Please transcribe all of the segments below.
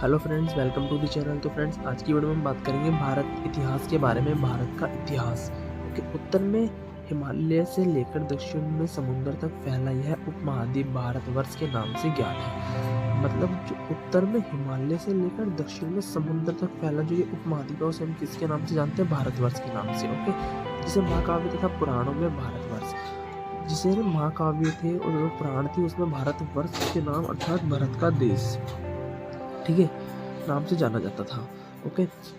Hello friends, welcome to the channel. तो friends, आज की वीडियो में हम बात करेंगे भारत इतिहास के बारे में। भारत का इतिहास उत्तर में हिमालय से लेकर दक्षिण में समुद्र तक फैला यह उपमहाद्वीप भारतवर्ष के नाम से ज्ञात है। मतलब जो उत्तर में हिमालय से लेकर दक्षिण में समुद्र तक फैला जो ये उपमहाद्वीप है उसे हम किसके नाम से जानते हैं? भारतवर्ष के नाम से। जिसे महाकाव्य तथा पुराणों में भारतवर्ष, जिसे महाकाव्य थे और जो पुराण थी उसमें भारतवर्ष के नाम अर्थात भारत का देश, ठीक है, नाम से जाना जाता था।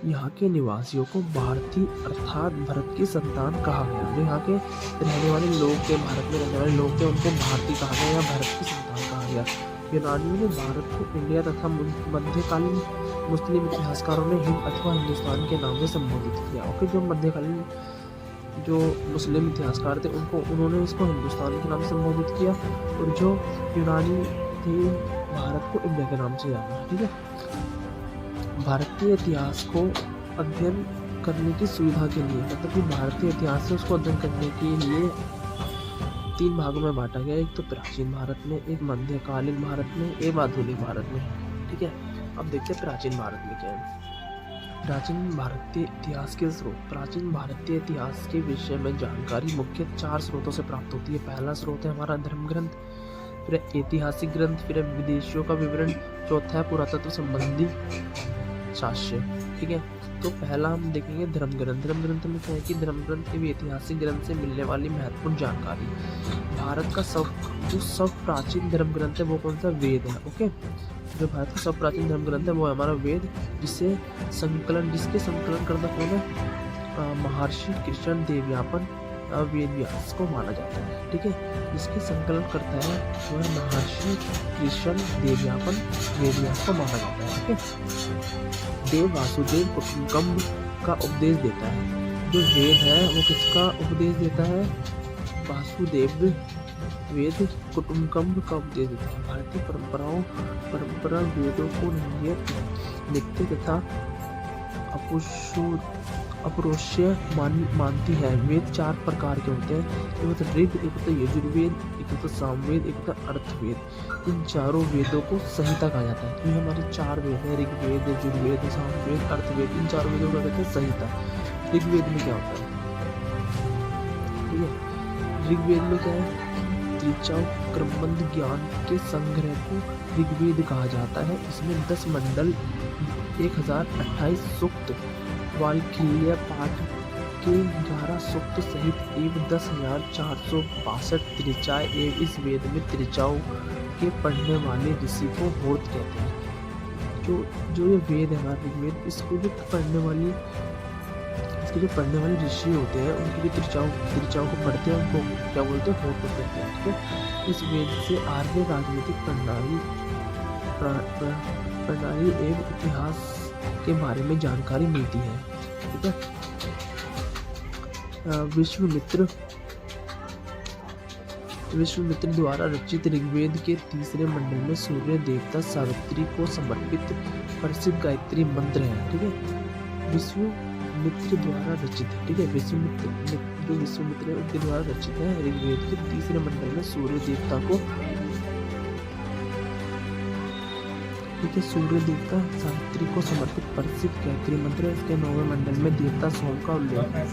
यहाँ के निवासियों को भारतीय अर्थात भारत की संतान कहा गया। जो यहाँ के रहने वाले लोग थे, भारत में रहने वाले लोग थे, उनको भारतीय कहा गया या भारत की संतान कहा गया। यूनानियों ने भारत को इंडिया तथा मध्यकालीन मुस्लिम इतिहासकारों ने हिंद अथवा हिंदुस्तान के नाम से संबोधित किया। जो मध्यकालीन जो मुस्लिम इतिहासकार थे उन्होंने इसको हिंदुस्तान के नाम से संबोधित किया, और जो यूनानी थे भारत को इंडिया के नाम से जाना। ठीक है, भारतीय इतिहास को अध्ययन करने की सुविधा के लिए, मतलब कि भारतीय इतिहास से उसको अध्ययन करने के लिए 3 भागों में बांटा गया। एक तो प्राचीन भारत में, एक मध्यकालीन भारत में, एक आधुनिक भारत में। ठीक है, अब देखते हैं प्राचीन भारत में क्या है। प्राचीन भारतीय इतिहास के स्रोत। प्राचीन भारतीय इतिहास के विषय में जानकारी मुख्य 4 स्रोतों से प्राप्त होती है। पहला स्रोत है हमारा धर्म ग्रंथ, फिर ऐतिहासिक ग्रंथ, फिर विदेशियों का विवरण, चौथा है पुरातत्व संबंधी साक्ष्य। ठीक है, तो पहला हम देखेंगे धर्म ग्रंथ। धर्म ग्रंथ में क्या है कि धर्म ग्रंथ के भी ऐतिहासिक ग्रंथ से मिलने वाली महत्वपूर्ण जानकारी। भारत का सब प्राचीन धर्म ग्रंथ है वो कौन सा? वेद है। जो भारत का सब प्राचीन धर्म ग्रंथ है वो है हमारा वेद, जिसके संकलन करता कौन है? महर्षि कृष्ण देवव्यापन वेद व्यास को माना जाता है। ठीक है, जिसके संकलन करता है वह महर्षि कृष्ण देवव्यापन वेद व्यास को माना जाता है। ठीक है, देव वासुदेव कुटुम्बकम का उपदेश देता है। जो वेद है वो किसका उपदेश देता है? वासुदेव वेद कुटुम्बकम का उपदेश देता है। भारतीय परंपरा वेदों को नित्य तथा अपौरुषेय मानती है। वेद 4 प्रकार के होते हैं, एक तो ऋग, एक तो यजुर्वेद, एक तो सामवेद, एक तो अर्थवेद। इन चारों वेदों को संहिता कहा जाता है। तो ये हमारे 4 वेद हैं, ऋग्वेद, यजुर्वेद, सामवेद, अर्थवेद। इन 4 वेदों को कहते हैं संहिता। ऋग्वेद में क्या होता है? ठीक है, ऋग्वेद में क्या है? ऋचाओं क्रमबद्ध ज्ञान के संग्रह को ऋग्वेद कहा जाता है। इसमें 10 मंडल, 1028 सूक्त, वाल्मीकि पाठ के 11 सूक्त सहित एवं 10,462 ऋचाएं एवं इस वेद में ऋचाओं के पढ़ने वाले ऋषि को होत कहते हैं। जो ये वेद है हमारा ऋग्वेद, इसको जो पढ़ने वाले ऋषि होते हैं उनकी जो ऋचाओं को पढ़ते हैं उनको क्या बोलते हैं? होत कहते हैं। ठीक है, इस वेद से आर्य राजनीतिक प्रणाली एवं इतिहास के बारे में जानकारी मिलती है। ठीक है, विश्वामित्र द्वारा रचित ऋग्वेद के 3रे मंडल में सूर्य देवता सावित्री को समर्पित प्रसिद्ध गायत्री मंत्र है। ठीक है, विश्वामित्र द्वारा रचित है। ठीक है, विश्वामित्र है उनके द्वारा रचित है। ऋग्वेद के 3रे मंडल में सूर्य देवता को, ठीक है, सूर्य देवता सावित्री को समर्पित प्रसिद्ध गायत्री मंत्र है। इसके 9वें मंडल में देवता सोम का उल्लेख है।